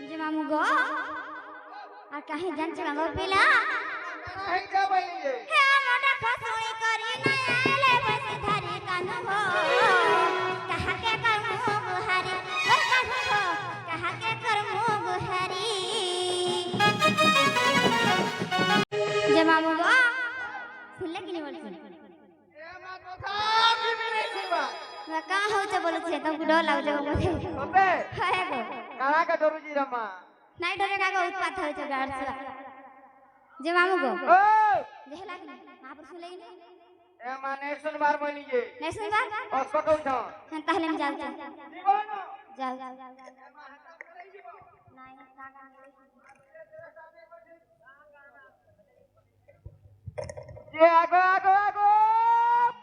যে মামু গো আর কাহে জানছে মামু পিলা কাহে যা বলি যে হে মোটা ফসুই করি না এলে বসে ধারি কানু হো কাহাকে করমু গুহারি ওই কানু হো কাহাকে করমু গুহারি যে মামু গো শুনলে কিনি বলছি এ মা কথা বিবি রে শিবা का होचे बोलछे तुमको डर लाग जाबो बोले তবে हाय गो কারা কে ধরুজি রামা নাই डरे का उत्पात होचे गाड़ से जे मामू गो ও जेहला कि वहां पर सुनले नहीं এ মানে শুনবার বলি যে नहीं सुनबा অস্প কইছ हम ताहले में जाऊ জীবন जाऊ যে আগো আগো আগো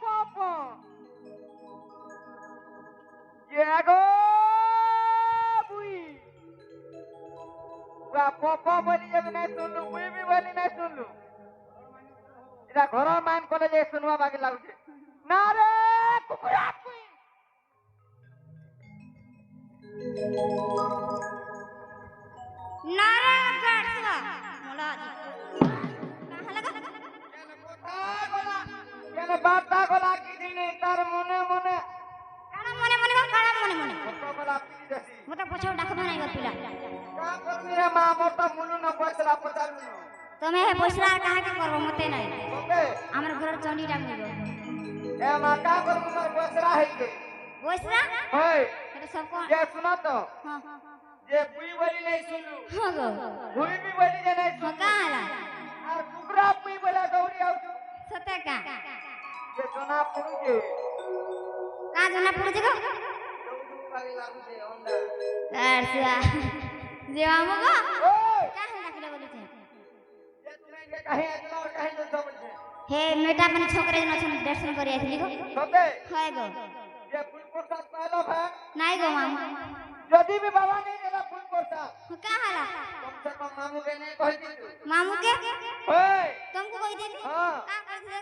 পপ যে আগো বুই পপ বলি যাবে না শুনলু বুই বি বলি না শুনলু এটা ঘর মান করে যে শুনবা বাকি লাগুছে না রে কুকুরা কুই नारा गाड़सवा मोला कहां लगा কেন বার্তা গলা কি দিনে তার মনে মনে काना मने मने काना मने मने বার্তা গলা পিড়ি দেছি मोटा पछो डाक बनाई गो पिला का করবি রে মা মোর তো মুলু না পয়সা পচারু তুমি हे पोसला कहा के करबो मते नहीं ওকে हमर घर चंडी डाक गो এ মা কা করবি মোর পয়সা হইছে पोसला ওই এটা सबको যে শুনা তো हां যে বুই বলি নাই শুনলু हां गो বুই বি বলি যে নাই हो শুনলু काला আর কুকুরা বুই বলে দৌড়ি আউছু सते का যে জনা পড়ুছে का जना पड़ जगो দৌড়ু বাকি লাগুছে অন্ডা गाड़सवा जे मामू गो ওই का है डाकले बोली छे যে তুমি কে কাহে আসলা আর কাহে তো বলছে हे मेटा मन छोकरे न छन दर्शन करी आथली गो সবে हाय गो যে ফুল প্রসাদ পাইলো ভাই নাই गो मामू যদি বি বাবা নেই দেলা ফুল প্রসাদ हो का हाला कम से कम मामू के नहीं कह दी मामू के ओए तुमको कोई दे हां का कर दे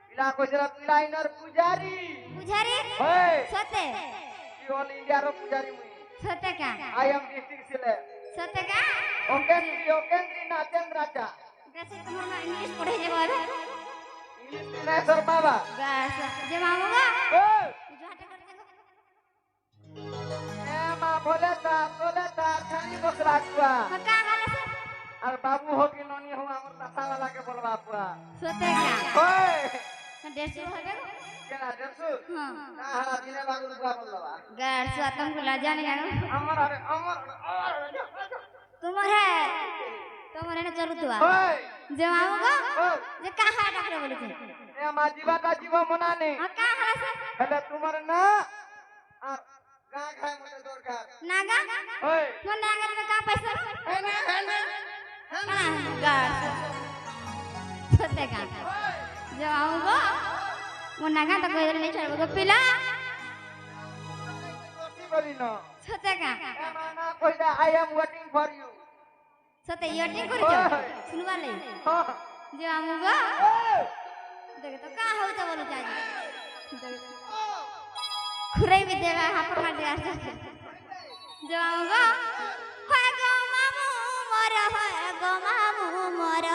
पिला कोजरा पिलाइनर पुजारी बुझारी ओए सते की ऑल इंडिया रो पुजारी मुई सते का आई एम डिस्ट्रिक्ट सिले सते का ओकेंद्री नाचन राजा कैसे तुम्हारा इंग्लिश पढ़े जे बाबे इंग्लिश में नहीं सर बाबा गास जे मामू गो ओए जो हटे कर दे ए मां बोले ता छनी बसरा कुआ हो का हाला से और बाबू हो कि नोनी हो हमर नशा वाला के बोलबा पुआ सते का ओए 150 होबे केना देसु हां ना हला दिने बाबू रुपया बोलबा गास तुमको लजा नहीं आनो अमर अरे अमर तुम्हारे तुम्हारे ना चलू तू ओए जे मामू गो ओए जे कहा डाकले बोली छे ए मां जीवाता जीव मनाने हो का हाला से हेले तुमर ना आ गा खाए मते दरकार नागा ओए वो नागा में का पैसा हेले हेले कना गास सते का जे मामू गो वो नागा तो कोई नहीं चलबो गो पिला कोसी करी न सते का ए मां ना कहिदा I am waiting for you सते यटिंग करी जो सुनवा ले हां जे मामू गो ओए देख तो का हो तो बोलो जाए खुरे भी देगा हापर मार देगा जे मामू गो होय गो मामू मोर होय गो मामू मोर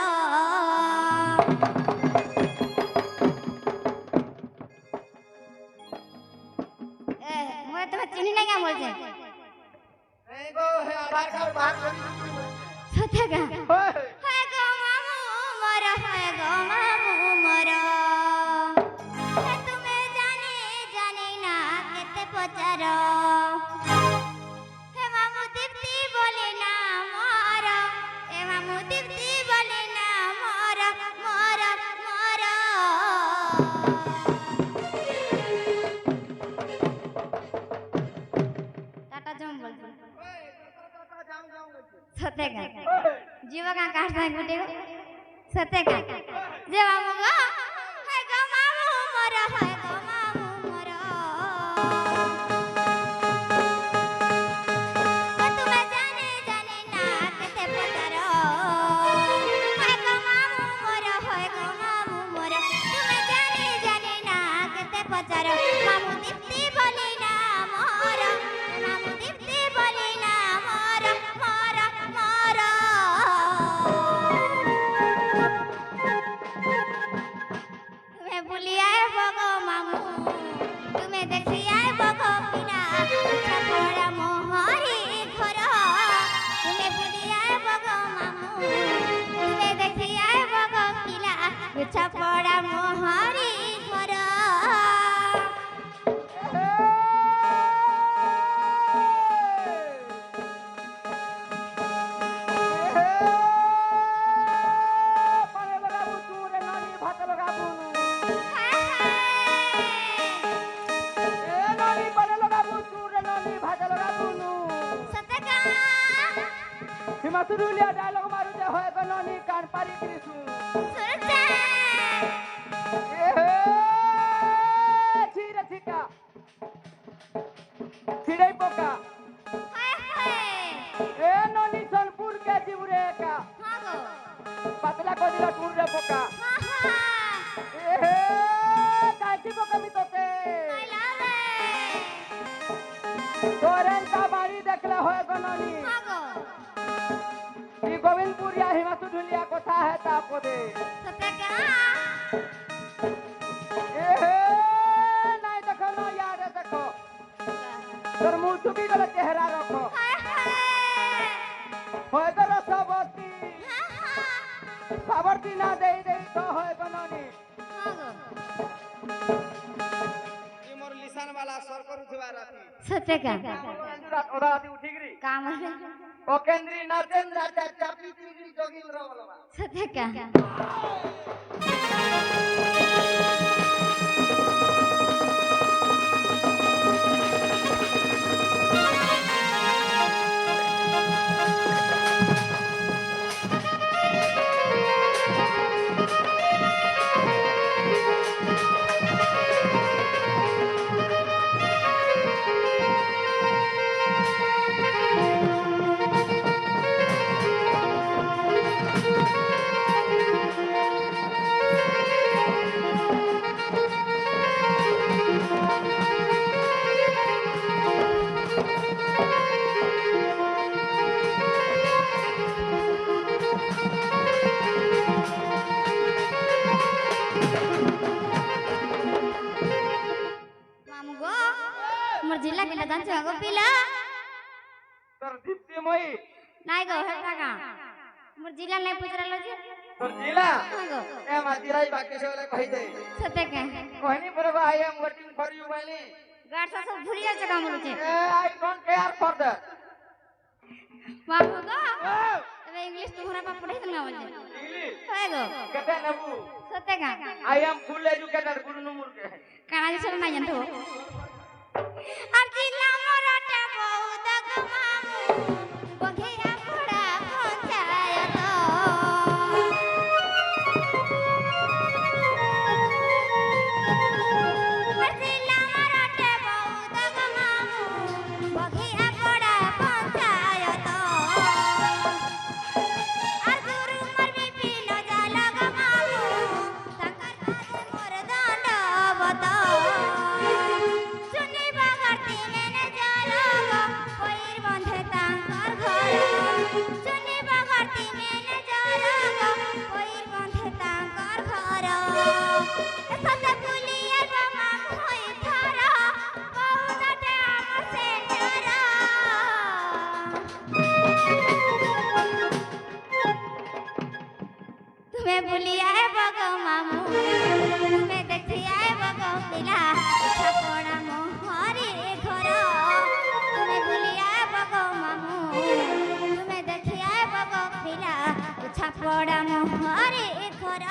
ए मोय तुम्हें चिन्ह नहीं क्या बोलते नहीं गो है आधार कार्ड बाहर करी सत्य का ओए होय गो मामू मोर होय गो मामू मोर हे तुम्हें जाने जाने ना केते पचार हे मामू दीप्ति बोले ना मोर हे मामू दीप्ति बोले ना मोर मोर मोर टाटा जम बोलते सत्य का जीवा का काट है गुटे सत्य का जे मामू गो हाय गो मामू मोर हाय गो मामू मोर ओ तुम्हें जाने जाने ना केते पतार हाय गो मामू मोर हाय गो मामू मोर तुम्हें जाने जाने ना केते पतार मामू दीप्ति बोले ना मोर मसरूलिया डायलॉग मारू दे होए गनोनी कान पारी कृष्ण सुरजा ए छीरे छिका छिड़ै पोका हाय हाय ए नोनी सोनपुर के जिबरे का हां गो पतला को दिला टूर रे पोका हां हां ए काची पोका मी तोते आई लव तोरेन का बाड़ी देखले होए गनोनी हां गो ई गोविंदपुर या हिमाचल ढुलिया कोठा है तापो दे सत्य का ए नहीं देखो ना यार देखो तोर मुंह चुकी गले चेहरा रखो हाय हाय होए तो रसवती हां हां सावरती ना दे दे तो होए गनोनी हां गो ई मोर लिसान वाला सर करू थवा राती सत्य का ओदा आदि उठी गिरी काम ओ केंद्री नरेंद्र चापी तिगरी जोगिंद्र बोलवा सत्य का मामू गो मोर जिला के जान छ गो पिला तोर दीप्ति मई नाही गो हेटा का मोर जिला नहीं पुछरालो जे तोर जिला हां गो ए मातिराई बाकी से वाला कहि दे सत्य का कहनी पर I am waiting for you बानी गाड़ सब भुरिया जगह मोर छे ए I don't care for that मामू गो अबे इंग्लिश तुम्हारा पापा पढ़े तुम ना बोल इंग्लिश हाय गो केते नबू सत्य का आई एम फुल एजुकेटेड गुरु नुमुर के काना जी सब ना जानतो अब जिला मोराटा बहुत गमामू बघेरा पड़ा पंचायत अब जिला मोराटा बहुत गमामू बघेरा पड़ा पंचायत अर्जुर मर भी पीलो जाला गमामू तकर काज मोर दंड बता सुनी बगरती मैंने जालगा कोई बंधे तांकर घर सुनी बगरती मैंने जालगा कोई बंधे तांकर घर सते फुलिए बमा होई थारा बहुत टाइम से डरा तुम्हें भूलिया है बगो मामू तुम्हें देखिया है बगो पिला छपड़ा मोहरी घर तुम्हें भूलिया है बगो मामू तुम्हें देखिया है बगो पिला छपड़ा मोहरी घर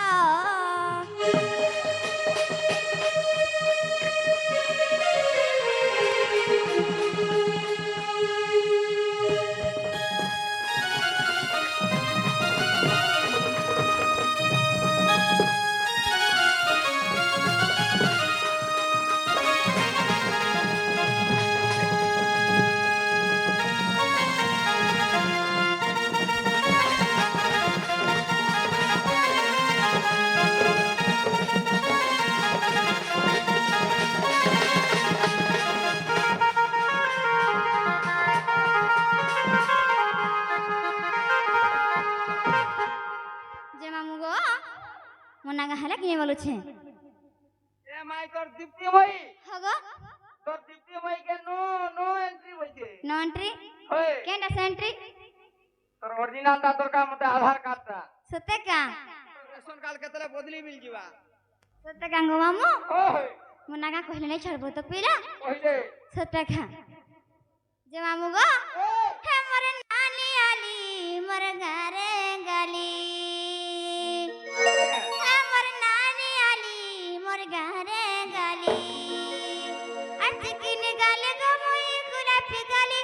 जे मामू गो मोना का हला किने बोलु छे ए माई तोर दीप्ति मई हगो तोर दीप्ति मई के नो नो एंट्री होइते नो एंट्री होय केंडा सेंट्री तोर ओरिजिनल ता तोर का मते आधार कार्ड ता सत्य का रेशन कार्ड केतले बदली मिल जीवा सत्य का गो मामू ओय मोना का कहले नहीं छड़बो तो पीला पहिले सत्य का जे मामू गो ओय हे मोर नानी आली मोर घरे गाली हे मोर नानी आली मोर घरे गाली अटकिन गाले गो मोई गुलाबी गाली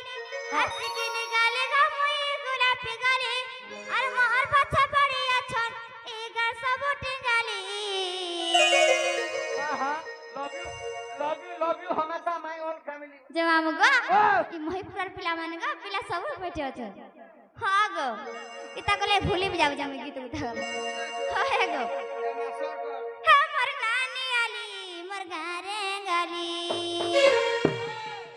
अटकिन गाले गो मोई गुलाबी गाली लव यू हमेशा माय होल फैमिली जे मामू गो ओ ई महिपुर पिला माने गो पिला सब बैठे अछ हां गो इता कले भूली भी जाऊ जमे गीत उठा हाय गो हमर नानी आली मोर गारे गाली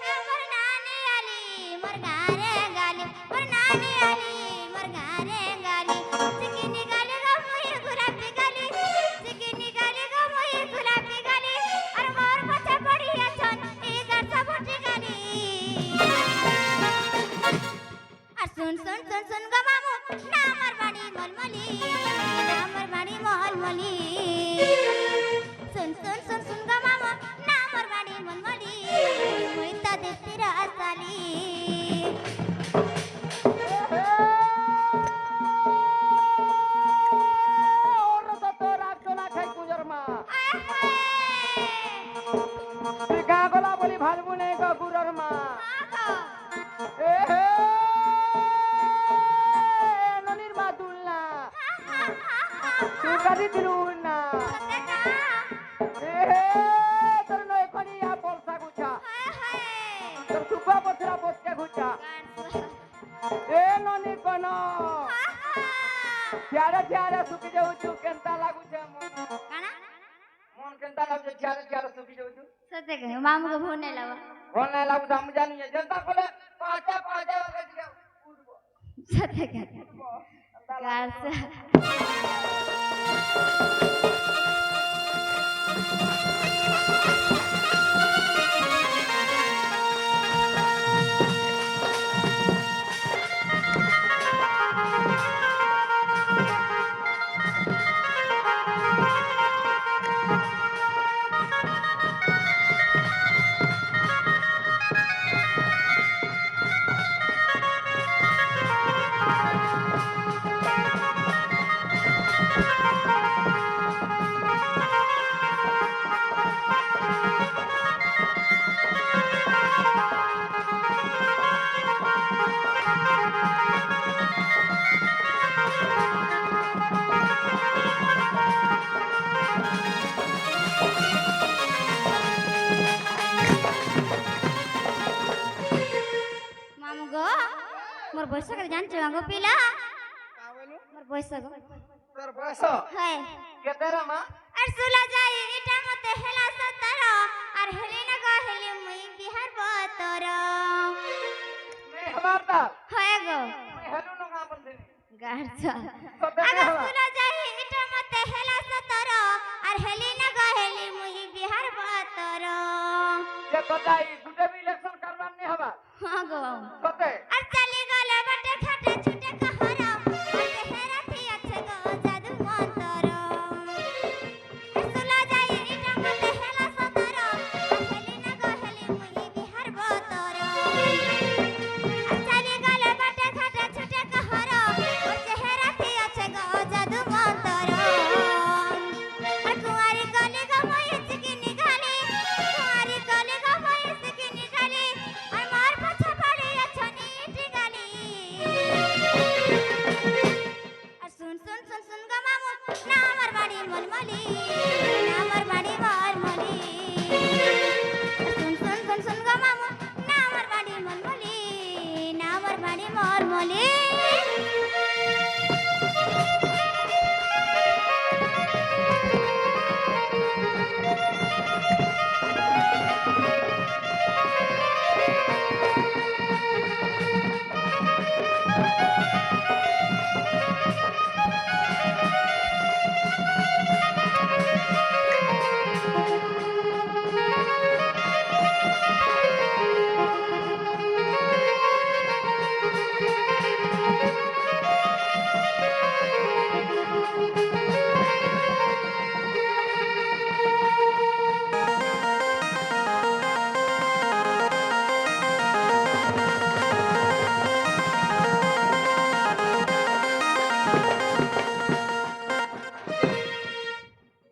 हमर नानी आली मोर गारे गाली मोर नानी आली मोर गारे गाली चिकनी गाली गो मोय गुलाबी गाली चिकनी गाली गो मोय गुलाबी गाली अरे मोर पछे पड़ी अछन ए गरसा फुटी गाली आ सुन सुन सुन सुन गो मामू ना हमर बाड़ी मलमली ना हमर बाड़ी मलमली सुन सुन सुन सुन गो मामू ना हमर बाड़ी मलमली मोय ता देती रासाली और तो रात चला खाई गुजर मा आय हाय তুই গা গলা বলি ভালবু নেই গো গুরর মা हां এ হে ননির মা দুলনা তুই গাদি দিলু না सतेका এ হে তোর নয় কোনি আ পলসা গুছা हाय हाय তোর সুপা পছরা বসকে গুছা এ ননি কোন ঝাড়া ঝাড়া সুকি যাউছু কেনতা লাগুছে काना মন কেনতা লাগুছে ঝাড়া ঝাড়া সুকি যাউছু सतेका मामू को फोन नहीं लावा কোন নাই লাগুছে আমি জানি जनता কোলে পাঁচা পাঁচা গজিয়া উঠবো सतेका गारसा मामू गो मोर बयस के जान चंगो पिला का बोलू मोर बयस गो तोर बयस हाय কেতেরা মা আর सुला जाई इटा मते हेला सतर আর हेली न गो हेली मुई बिहार बतर मैं हमारता हाय गो मैं हेलु न का बंदे गारसा सतेरे अगर हवा सुला जाई इटा मते हेला सतर আর हेली न गो हेली मुई बिहार बतर ये कदाई गुटे भी इलेक्शन करबान नहीं हवा हां गो सते আর चली गले बटे खटे छुटे कहरा और चेहरा थी अच्छे गो जादू मंतर सुला जाई इटा मते हेला सतर हेली न गो हेली मुई बिहार बतर चली गले बटे खटे छुटे कहरा और चेहरा थी अच्छे गो जादू मंतर कुंवारी गली गो मुई चिकनी गाली कुंवारी गली गो मुई चिकनी गाली और मार पछा पड़ी अछनी इटी गाली और सुन सुन सुन सुन गो मामू ना हमर बाड़ी मलमली ना हमर बाड़ी मलमली सुन सुन सुन सुन गो मामू ना हमर बाड़ी मलमली ना हमर बाड़ी मलमली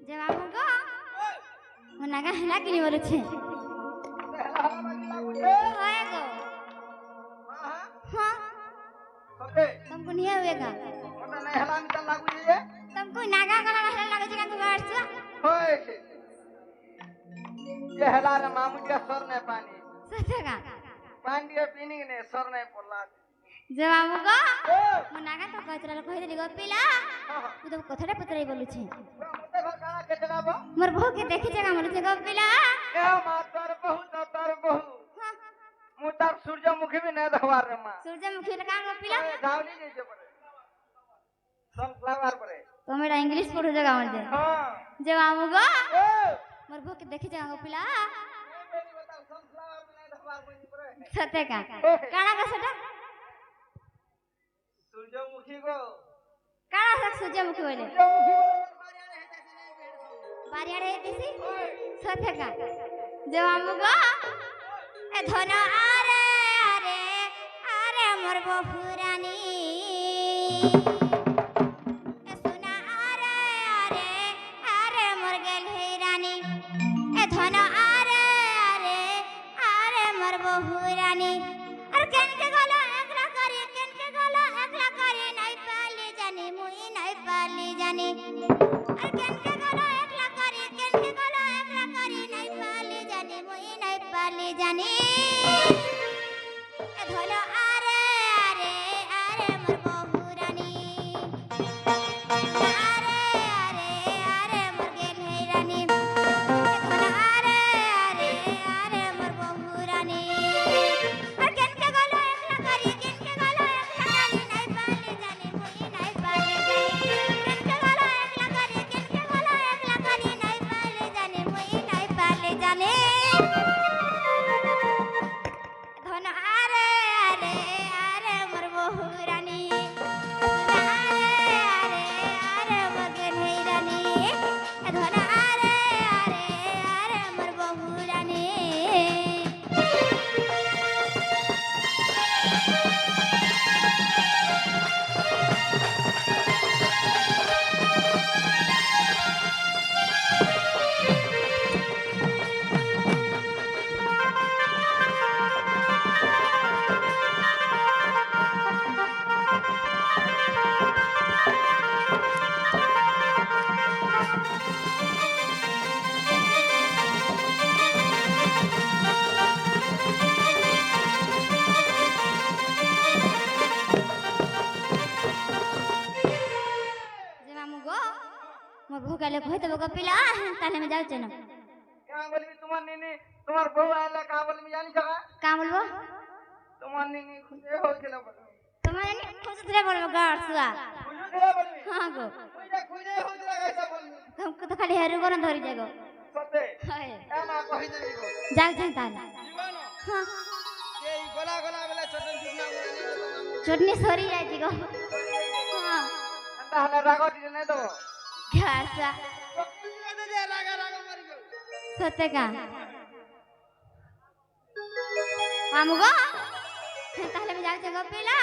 जे मामू गो मनागा हेला किनी बोलछे हेला हला बागी लागुचे हाय गो हां हां सते तुमको नहीं होएगा मोटा नहीं हेला में चल लागुचे तुमको नागा गला हेला लगे जे का गारसा होय ये हला रे मामुटिया सर ने पानी सते का पानी पीनी ने सर ने पड़ला जे मामू को ओ मु नागा तो कहतरा कहि देली गपिला तू तो कथरे पतरे बोलु छे मते घर काना के चलाबो मोर बहु के देखि जगह मोर से गपिला ए मां तर बहु मु तार सूर्यमुखी भी नहीं दखवार रे मां सूरजमुखी का गपिला धावली जैसे पड़े सनफ्लावर पड़े तमेरा इंग्लिश पढ़ु जगह मोर जे हां जे मामू को ओ मोर बहु के देखि जगह गपिला मेरी बताओ सनफ्लावर भी नहीं दखवार पड़े सते का काना का सटा सूर्यमुखी को काना सा सूरजमुखी बोले सूर्यमुखी बारियाड़े दिसी सते का जे मामू को ए धन आरे आरे आरे मोर बहुरानी ए सुना आरे आरे आरे मोर गेलहिरानी ए धन आरे आरे आरे मोर बहुरानी अरे केन के गला एकला करी नहीं पाली जानी मुई नहीं पाली जानी अरे केन के गला एकला करी नहीं पाली जानी मुई नहीं पाली जानी ए धन आरे आरे आरे मोर बहुरानी आरे आरे आरे मोर गेलहिरानी ए धन आरे आरे आरे मोर बहुरानी अरे केन के गला एकला करी नहीं पाली जानी मुई नहीं पाली जानी केन के गला एकला करी नहीं पाली जानी मुई नहीं पाली जानी धन आरे आरे आरे मोर बहुरानी आरे आरे आरे मोर गेलहिरानी धन आरे आरे आरे मोर बहुरानी जे मामू गो मोर बहु काले कहि देबो गपिला ताले में जाउ चेना क्या बोलबी तुम्हार नीनी तुम्हार बहू आला का बोलबी जानी छका का बोलबो तुम्हार नीनी खुशे हो गेलो बोलबी तुम्हारे ने खुश धरे बोलबो गाड़ सुआ खुशे गेलो बोलबी हां गो खुशे हो गेलो कैसा बोलबी हमको तो खाली हेरु कोन धरि जागो सते हाय ए मां कहि देबी को जाउ चेन ताले जीवन हां ये गोला गोला बेला चटन चुटना बोला नहीं तो मामू चटनी सरी जाय छी गो हां अंता हला रागो दिने नहीं दो घासा दे दे रागा रागा मर गयो सते का मामू गो ताले में जाउ चेन गपिला